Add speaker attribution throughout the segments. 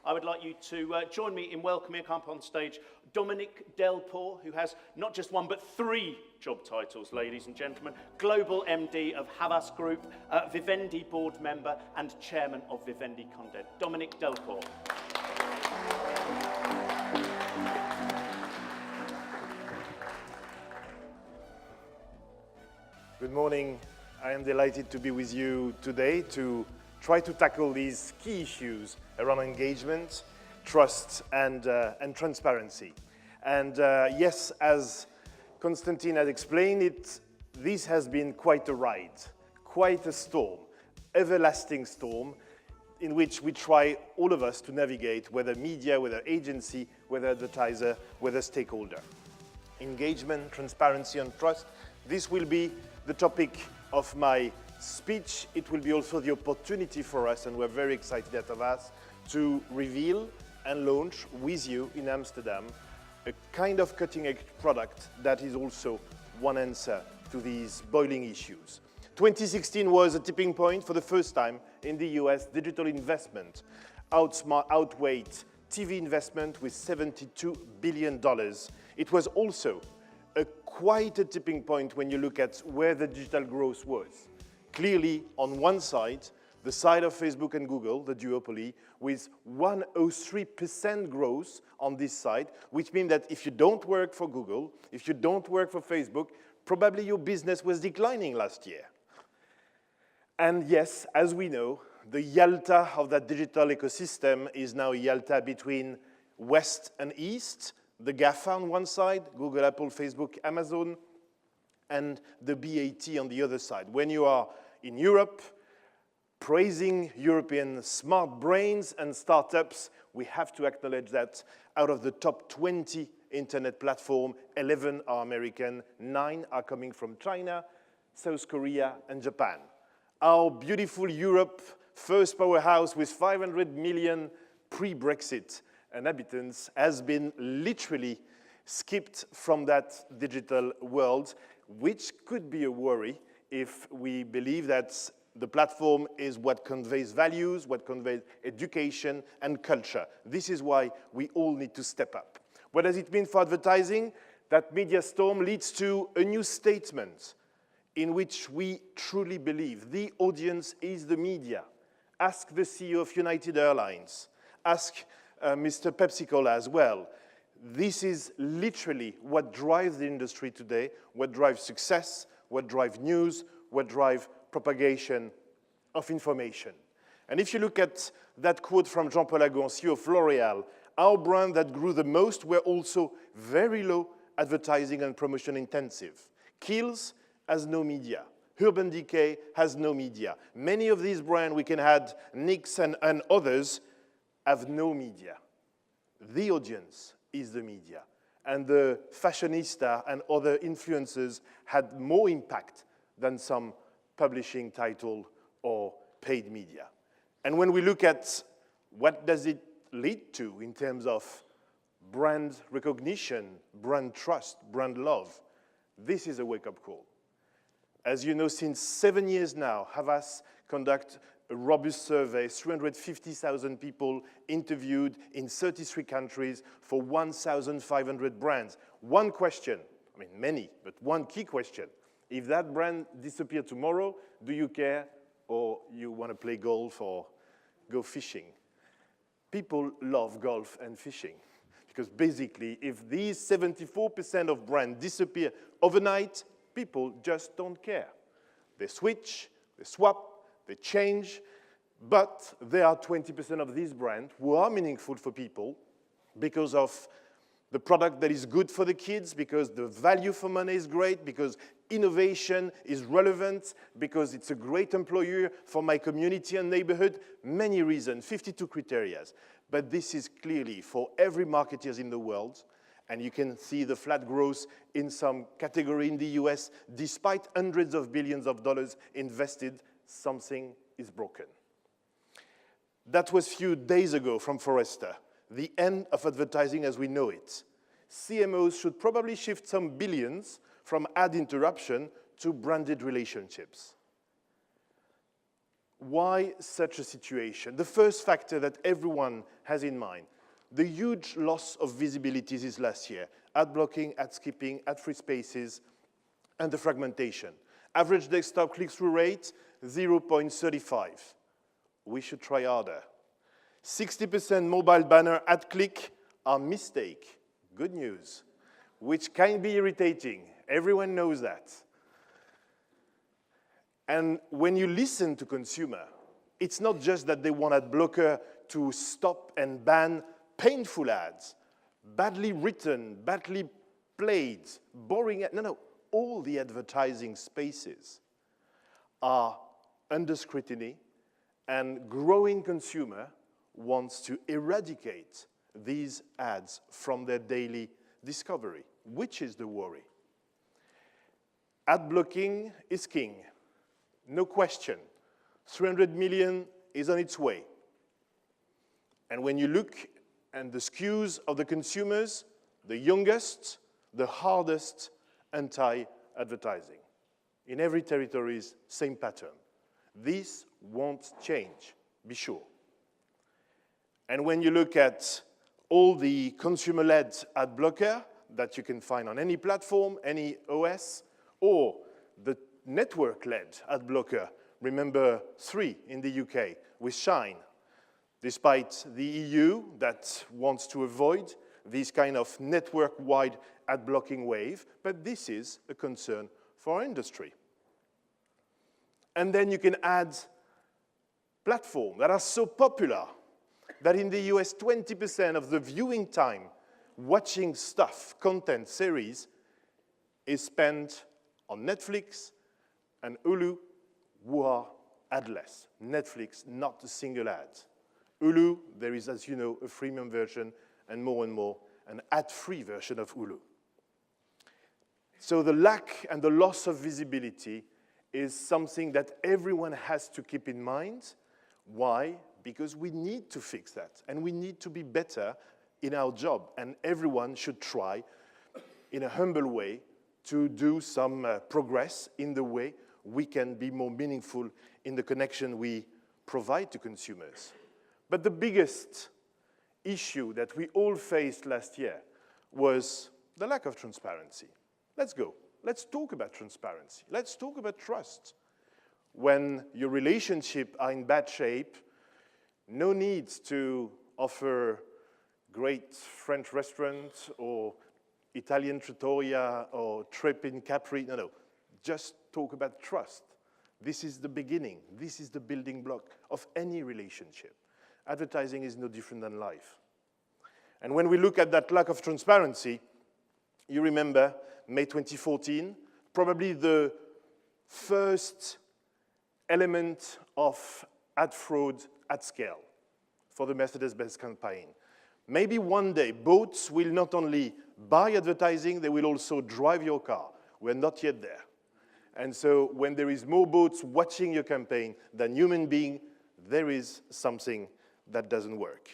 Speaker 1: I would like you to join me in welcoming up on stage Dominique Delport, who has not just one but 3 job titles, ladies and gentlemen. Global MD of Havas Group, Vivendi board member and chairman of Vivendi Content. Dominique Delport.
Speaker 2: Good morning. I am delighted to be with you today to try to tackle these key issues around engagement, trust, and transparency. And yes, as Konstantin had explained it, this has been quite a ride, quite a storm, everlasting storm, in which we try, all of us, to navigate, whether media, whether agency, whether advertiser, whether stakeholder. Engagement, transparency, and trust, this will be the topic of my speech. It will be also the opportunity for us, and we're very excited at Havas, to reveal and launch with you in Amsterdam a kind of cutting-edge product that is also one answer to these boiling issues. 2016 was a tipping point. For the first time in the US, digital investment outweighed TV investment with $72 billion. It was also quite a tipping point when you look at where the digital growth was. Clearly, on one side, the side of Facebook and Google, the duopoly, with 103% growth on this side, which means that if you don't work for Google, if you don't work for Facebook, probably your business was declining last year. And yes, as we know, the Yalta of that digital ecosystem is now a Yalta between West and East, the GAFA on one side, Google, Apple, Facebook, Amazon, and the BAT on the other side. When you are in Europe, praising European smart brains and startups, we have to acknowledge that out of the top 20 internet platforms, 11 are American, 9 are coming from China, South Korea, and Japan. Our beautiful Europe, first powerhouse with 500 million pre-Brexit inhabitants, has been literally skipped from that digital world, which could be a worry if we believe that the platform is what conveys values, what conveys education and culture. This is why we all need to step up. What does it mean for advertising? That media storm leads to a new statement in which we truly believe the audience is the media. Ask the CEO of United Airlines. Ask Mr. Pepsi-Cola as well. This is literally what drives the industry today, what drives success, what drives news, what drives propagation of information. And if you look at that quote from Jean-Paul Agon, CEO of L'Oréal, our brand that grew the most were also very low advertising and promotion intensive. Kiehl's has no media. Urban Decay has no media. Many of these brands, we can add NYX and others, have no media. The audience is the media. And the fashionista and other influencers had more impact than some publishing title or paid media. And when we look at what does it lead to in terms of brand recognition, brand trust, brand love, this is a wake-up call. As you know, since 7 years now, Havas conducts a robust survey, 350,000 people interviewed in 33 countries for 1,500 brands. One question, I mean many, but one key question. If that brand disappeared tomorrow, do you care, or you want to play golf or go fishing? People love golf and fishing because basically if these 74% of brands disappear overnight, people just don't care. They switch, they swap, they change, but there are 20% of these brands who are meaningful for people because of the product that is good for the kids, because the value for money is great, because innovation is relevant, because it's a great employer for my community and neighborhood. Many reasons, 52 criteria. But this is clearly for every marketer in the world, and you can see the flat growth in some category in the US, despite hundreds of billions of dollars invested, something is broken. That was a few days ago from Forrester, the end of advertising as we know it. CMOs should probably shift some billions from ad interruption to branded relationships. Why such a situation? The first factor that everyone has in mind, the huge loss of visibility this last year. Ad blocking, ad skipping, ad free spaces, and the fragmentation. Average desktop click-through rate, 0.35. We should try harder. 60% mobile banner ad click are mistake. Good news. Which can be irritating. Everyone knows that. And when you listen to consumer, it's not just that they want ad blocker to stop and ban painful ads, badly written, badly played, boring ads. No. All the advertising spaces are under scrutiny, and growing consumer wants to eradicate these ads from their daily discovery, which is the worry. Ad blocking is king, no question. 300 million is on its way. And when you look at the SKUs of the consumers, the youngest, the hardest anti-advertising. In every territory, same pattern. This won't change, be sure. And when you look at all the consumer-led ad blocker that you can find on any platform, any OS, or the network-led ad blocker, remember 3 in the UK with Shine, despite the EU that wants to avoid this kind of network-wide ad blocking wave, but this is a concern for our industry. And then you can add platforms that are so popular that in the US, 20% of the viewing time watching stuff, content, series, is spent on Netflix and Hulu, who are adless. Netflix, not a single ad. Hulu, there is, as you know, a freemium version, and more, an ad-free version of Hulu. So the lack and the loss of visibility is something that everyone has to keep in mind. Why? Because we need to fix that, and we need to be better in our job, and everyone should try, in a humble way, to do some progress in the way we can be more meaningful in the connection we provide to consumers. But the biggest issue that we all faced last year was the lack of transparency. Let's go. Let's talk about transparency. Let's talk about trust. When your relationships are in bad shape, no need to offer great French restaurant or Italian trattoria or trip in Capri. No. Just talk about trust. This is the beginning. This is the building block of any relationship. Advertising is no different than life. And when we look at that lack of transparency, you remember May 2014, probably the first element of ad fraud at scale for the Mercedes-Benz campaign. Maybe one day, boats will not only buy advertising, they will also drive your car. We're not yet there. And so when there is more boats watching your campaign than human beings, there is something that doesn't work.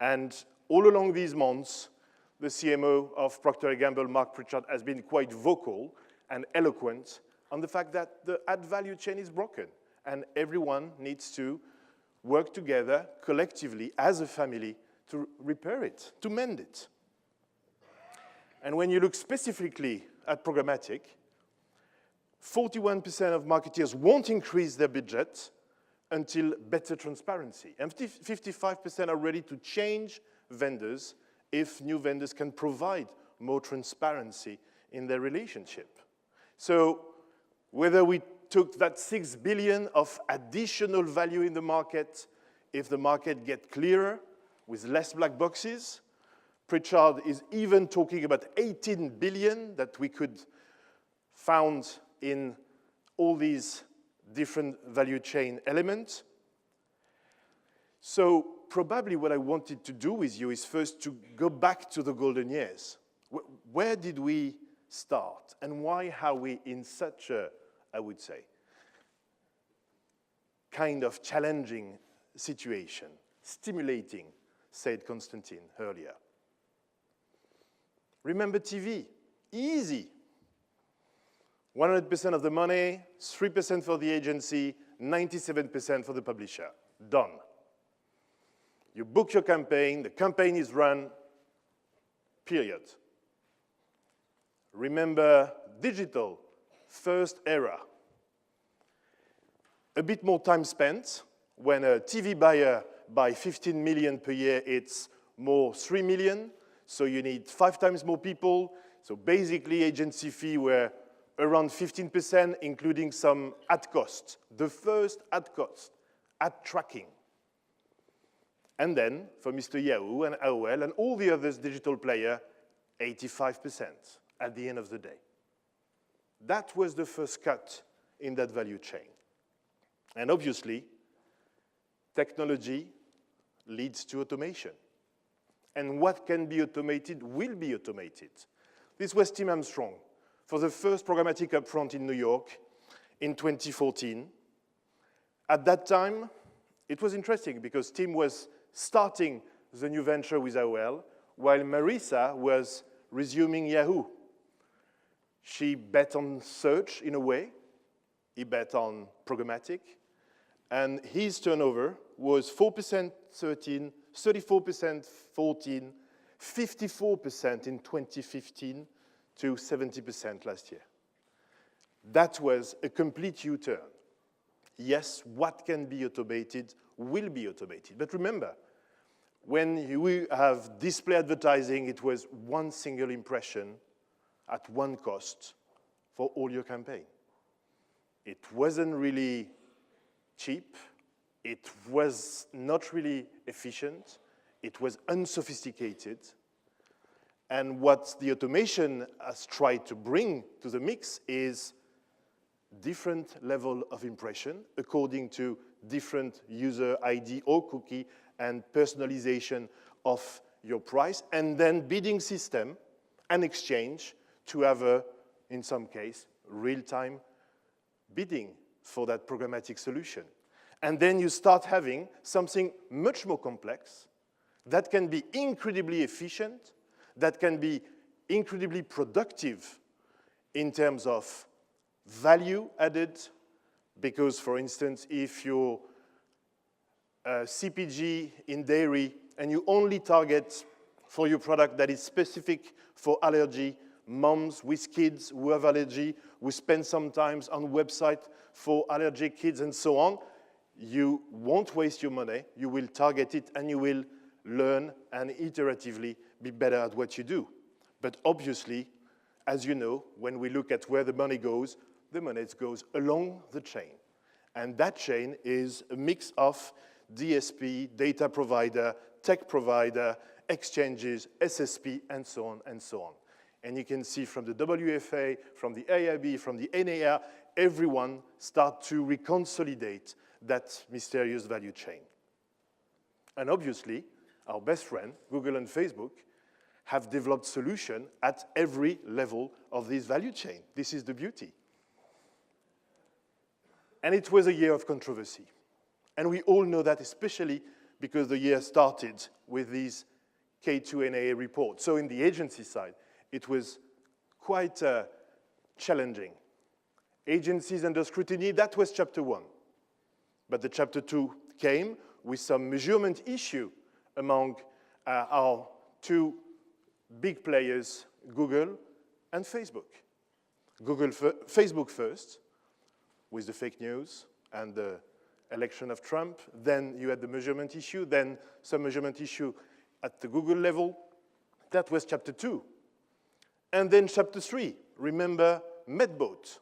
Speaker 2: And all along these months, the CMO of Procter & Gamble, Mark Pritchard, has been quite vocal and eloquent on the fact that the ad value chain is broken, and everyone needs to work together collectively as a family to repair it, to mend it. And when you look specifically at programmatic, 41% of marketers won't increase their budget until better transparency. And 55% are ready to change vendors if new vendors can provide more transparency in their relationship. So whether we took that 6 billion of additional value in the market, if the market gets clearer with less black boxes, Pritchard is even talking about 18 billion that we could found in all these different value chain elements. So probably what I wanted to do with you is first to go back to the golden years. Where did we start, and why are we in such a, I would say, kind of challenging situation, stimulating, said Constantine earlier. Remember TV, easy. 100% of the money, 3% for the agency, 97% for the publisher. Done. You book your campaign, the campaign is run, period. Remember digital, first era. A bit more time spent. When a TV buyer buys 15 million per year, it's more 3 million. So you need 5 times more people. So basically, agency fee were around 15%, including some ad cost. The first ad cost, ad tracking. And then, for Mr. Yahoo and AOL and all the others digital player, 85% at the end of the day. That was the first cut in that value chain. And obviously, technology leads to automation. And what can be automated will be automated. This was Tim Armstrong for the first programmatic upfront in New York in 2014. At that time, it was interesting because Tim was starting the new venture with AOL, while Marisa was resuming Yahoo. She bet on search in a way. He bet on programmatic. And his turnover was 4% 13, 34% 14, 54% in 2015 to 70% last year. That was a complete U-turn. Yes, what can be automated will be automated. But remember, when you have display advertising, it was one single impression at one cost for all your campaign. It wasn't really cheap. It was not really efficient. It was unsophisticated. And what the automation has tried to bring to the mix is different level of impression according to different user ID or cookie and personalization of your price, and then bidding system and exchange to have a, in some case, real-time bidding for that programmatic solution. And then you start having something much more complex that can be incredibly efficient, that can be incredibly productive in terms of value added, because, for instance, if you're a CPG in dairy and you only target for your product that is specific for allergy, moms with kids who have allergy, who spend some time on website for allergic kids and so on, you won't waste your money, you will target it and you will learn and iteratively be better at what you do. But obviously, as you know, when we look at where the money goes along the chain. And that chain is a mix of DSP, data provider, tech provider, exchanges, SSP, and so on and so on. And you can see from the WFA, from the IAB, from the NAR, everyone start to reconsolidate that mysterious value chain. And obviously, our best friend, Google and Facebook, have developed solutions at every level of this value chain. This is the beauty. And it was a year of controversy. And we all know that, especially because the year started with these K2NA reports. So in the agency side, it was quite challenging. Agencies under scrutiny, that was chapter 1. But the chapter 2 came with some measurement issue among our two big players, Google and Facebook. Facebook first, with the fake news and the election of Trump. Then you had the measurement issue, then some measurement issue at the Google level. That was chapter 2. And then chapter 3, remember Medbot,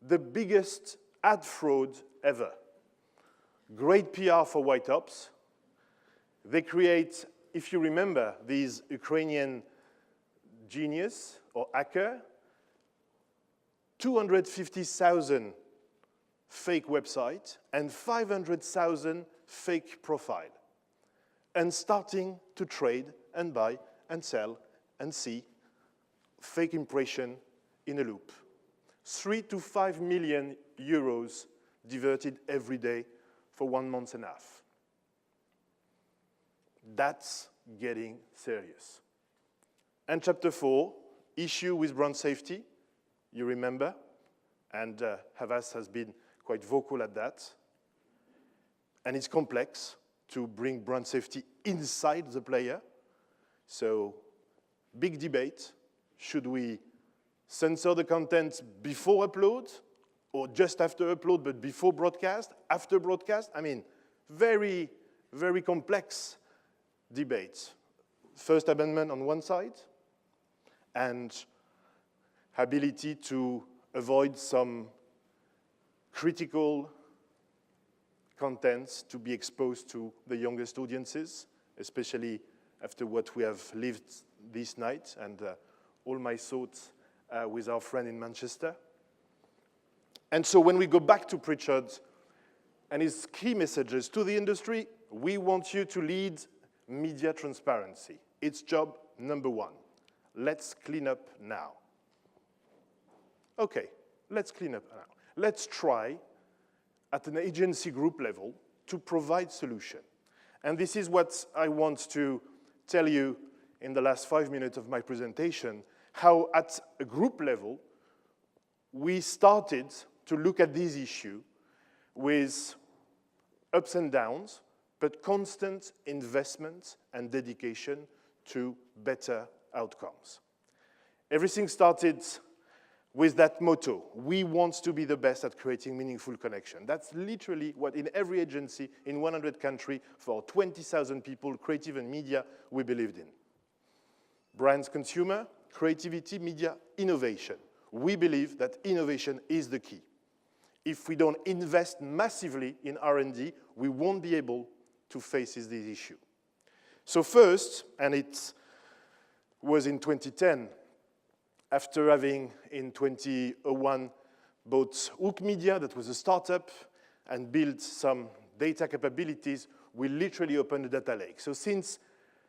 Speaker 2: the biggest ad fraud ever. Great PR for White Ops. They create, if you remember, these Ukrainian genius or hacker, 250,000 fake websites and 500,000 fake profile, and starting to trade and buy and sell and see fake impression in a loop. 3 to 5 million euros diverted every day for 1 month and a half. That's getting serious. And chapter 4, issue with brand safety, you remember, and Havas has been quite vocal at that. And it's complex to bring brand safety inside the player. So, big debate. Should we censor the content before upload, or just after upload, but before broadcast, after broadcast? I mean, very, very complex debate. First Amendment on one side, and ability to avoid some critical contents to be exposed to the youngest audiences, especially after what we have lived this night, and all my thoughts with our friend in Manchester. And so when we go back to Pritchard and his key messages to the industry, we want you to lead media transparency. It's job number one. Let's clean up now. Okay, let's clean up now. Let's try at an agency group level to provide solution. And this is what I want to tell you in the last 5 minutes of my presentation, how at a group level, we started to look at this issue with ups and downs, but constant investment and dedication to better outcomes. Everything started with that motto: we want to be the best at creating meaningful connection. That's literally what in every agency in 100 countries for 20,000 people, creative and media, we believed in. Brands, consumer, creativity, media, innovation. We believe that innovation is the key. If we don't invest massively in R&D, we won't be able to face this issue. So first, and it was in 2010, after having in 2001 bought Hook Media, that was a startup, and built some data capabilities, we literally opened a data lake. So since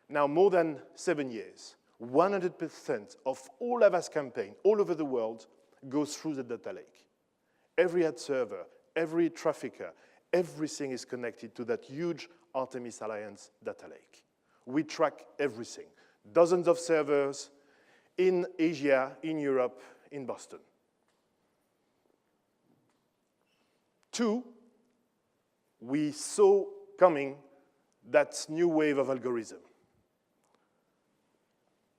Speaker 2: now more than 7 years, 100% of all Havas campaign all over the world goes through the data lake. Every ad server, every trafficker, everything is connected to that huge Artemis Alliance data lake. We track everything. Dozens of servers in Asia, in Europe, in Boston. 2, we saw coming that new wave of algorithm.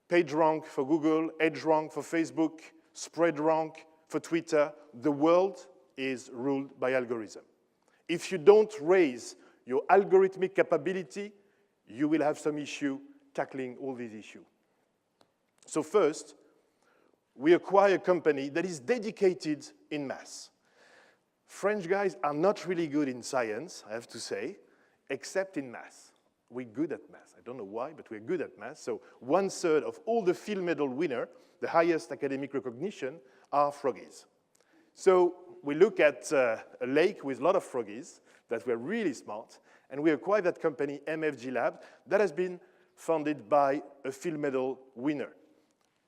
Speaker 2: Page rank for Google, edge rank for Facebook, spread rank for Twitter. The world is ruled by algorithm. If you don't raise your algorithmic capability, you will have some issue tackling all these issues. So first, we acquire a company that is dedicated in math. French guys are not really good in science, I have to say, except in math. We're good at math. I don't know why, but we're good at math. So 1/3 of all the Field Medal winners, the highest academic recognition, are froggies. So we look at a lake with a lot of froggies that were really smart, and we acquired that company, MFG Lab, that has been funded by a Field Medal winner,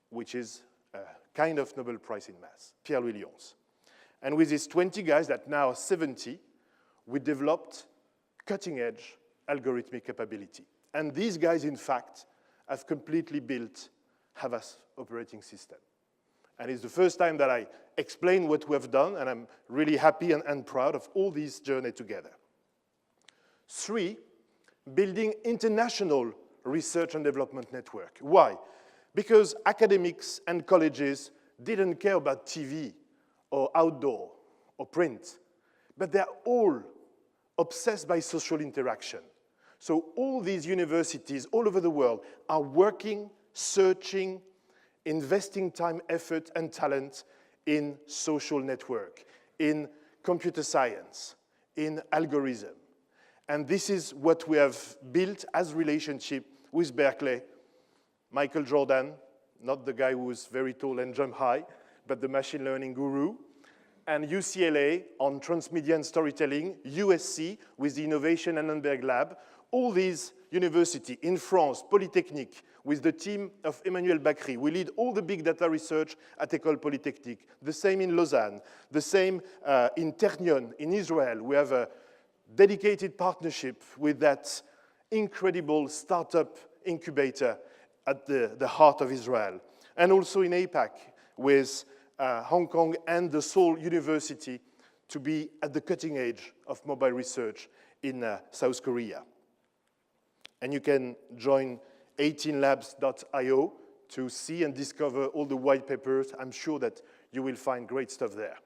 Speaker 2: which is a kind of Nobel Prize in math, Pierre-Louis Lyons. And with these 20 guys that now are 70, we developed cutting-edge algorithmic capability. And these guys, in fact, have completely built Havas operating system. And it's the first time that I explain what we have done, and I'm really happy and proud of all this journey together. 3, building international research and development network. Why? Because academics and colleges didn't care about TV or outdoor or print, but they're all obsessed by social interaction. So all these universities all over the world are working, searching, investing time, effort, and talent in social network, in computer science, in algorithm. And this is what we have built as relationship with Berkeley. Michael Jordan, not the guy who was very tall and jump high, but the machine learning guru. And UCLA on transmedia and storytelling, USC with the Innovation Annenberg Lab. All these universities in France, Polytechnique, with the team of Emmanuel Bacry. We lead all the big data research at École Polytechnique. The same in Lausanne. The same in Ternion, in Israel. We have a dedicated partnership with that incredible startup incubator at the heart of Israel. And also in APAC with Hong Kong and the Seoul University to be at the cutting edge of mobile research in South Korea. And you can join 18labs.io to see and discover all the white papers. I'm sure that you will find great stuff there.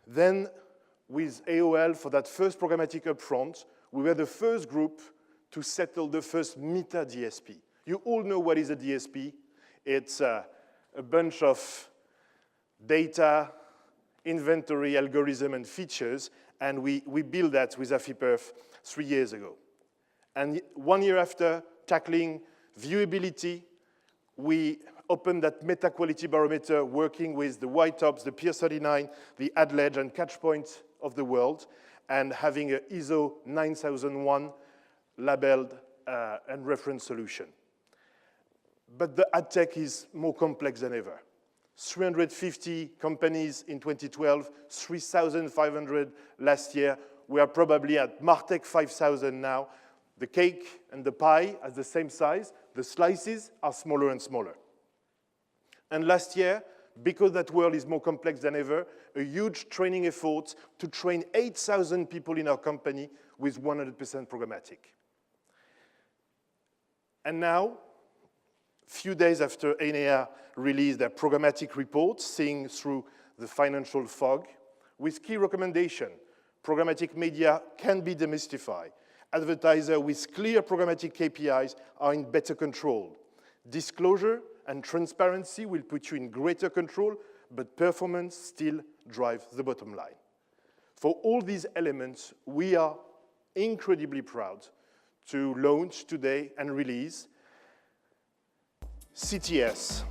Speaker 2: Then, with AOL, for that first programmatic upfront, we were the first group to settle the first meta DSP. You all know what is a DSP. It's a bunch of data, inventory, algorithm, and features, and we built that with AFIPERF 3 years ago. And 1 year after tackling viewability, we opened that meta quality barometer working with the White Ops, the Peer 39, the AdLedge, and Catchpoint of the world, and having an ISO 9001 labeled and reference solution. But the ad tech is more complex than ever. 350 companies in 2012, 3,500 last year. We are probably at MarTech 5,000 now. The cake and the pie are the same size. The slices are smaller and smaller. And last year, because that world is more complex than ever, a huge training effort to train 8,000 people in our company with 100% programmatic. And now, few days after ENEA released their programmatic report, seeing through the financial fog, with key recommendation, programmatic media can be demystified. Advertisers with clear programmatic KPIs are in better control. Disclosure and transparency will put you in greater control, but performance still drives the bottom line. For all these elements, we are incredibly proud to launch today and release CTS,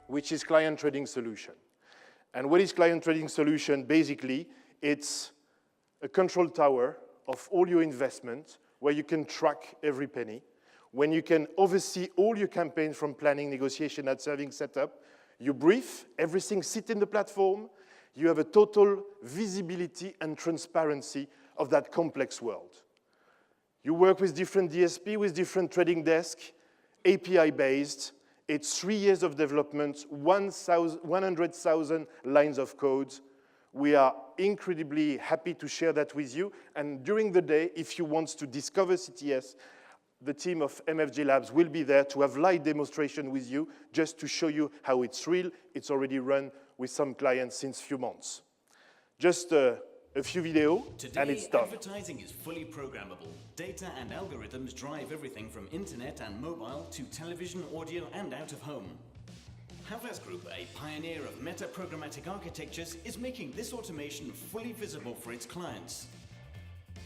Speaker 2: which is Client Trading Solution. And what is Client Trading Solution? Basically, it's a control tower of all your investment where you can track every penny, when you can oversee all your campaigns from planning, negotiation, ad serving, setup. You brief, everything sits in the platform. You have a total visibility and transparency of that complex world. You work with different DSP, with different trading desks, API-based. It's 3 years of development, 100,000 lines of code. We are incredibly happy to share that with you. And during the day, if you want to discover CTS, the team of MFG Labs will be there to have live demonstration with you, just to show you how it's real. It's already run with some clients since a few months. Just a few videos, and it's done.
Speaker 3: Today, advertising is fully programmable. Data and algorithms drive everything from internet and mobile to television, audio, and out of home. Havas Group, a pioneer of meta-programmatic architectures, is making this automation fully visible for its clients.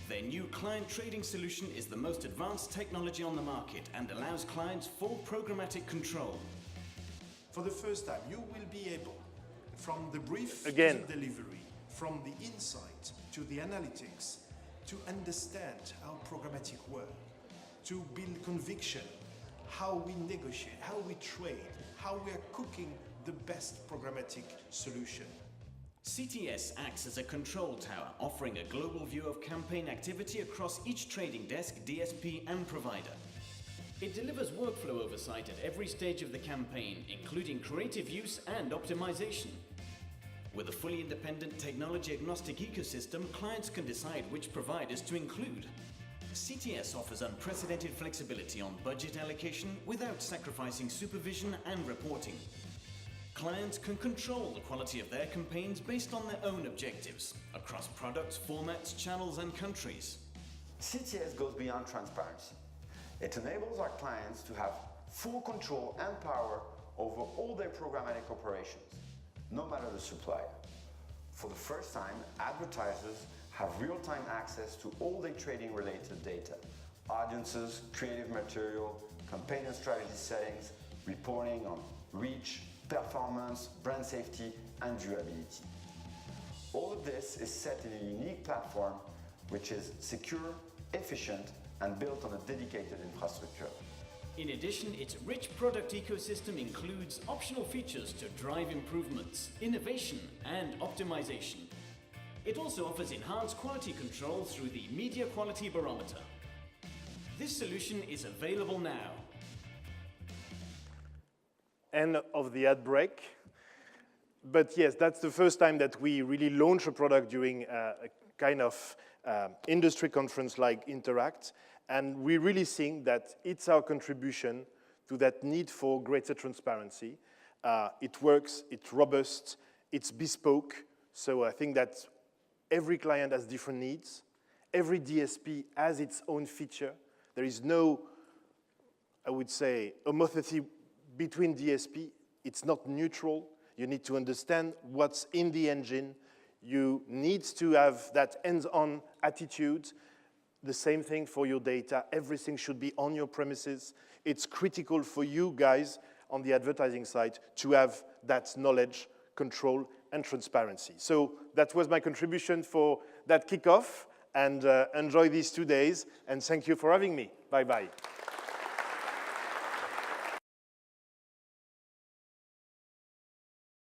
Speaker 3: Their new client trading solution is the most advanced technology on the market and allows clients full programmatic control.
Speaker 4: For the first time, you will be able, from the brief to
Speaker 2: Again.
Speaker 4: the delivery, from the insight to the analytics, to understand how programmatic works, to build conviction, how we negotiate, how we trade, how we are cooking the best programmatic solution.
Speaker 3: CTS acts as a control tower, offering a global view of campaign activity across each trading desk, DSP, and provider. It delivers workflow oversight at every stage of the campaign, including creative use and optimization. With a fully independent technology-agnostic ecosystem, clients can decide which providers to include. CTS offers unprecedented flexibility on budget allocation without sacrificing supervision and reporting. Clients can control the quality of their campaigns based on their own objectives, across products, formats, channels, and countries.
Speaker 5: CTS goes beyond transparency. It enables our clients to have full control and power over all their programmatic operations, no matter the supplier. For the first time, advertisers have real-time access to all their trading-related data: audiences, creative material, campaign and strategy settings, reporting on reach, performance, brand safety, and durability. All of this is set in a unique platform which is secure, efficient, and built on a dedicated infrastructure.
Speaker 3: In addition, its rich product ecosystem includes optional features to drive improvements, innovation, and optimization. It also offers enhanced quality control through the Media Quality Barometer. This solution is available now.
Speaker 2: end of the ad break. But yes, that's the first time that we really launch a product during a kind of industry conference like Interact. And we really think that it's our contribution to that need for greater transparency. It works, it's robust, it's bespoke. So I think that every client has different needs. Every DSP has its own feature. There is no, I would say, homotheity between DSP. It's not neutral. You need to understand what's in the engine. You need to have that hands-on attitude. The same thing for your data. Everything should be on your premises. It's critical for you guys on the advertising side to have that knowledge, control, and transparency. So that was my contribution for that kickoff, and enjoy these 2 days, and thank you for having me. Bye-bye.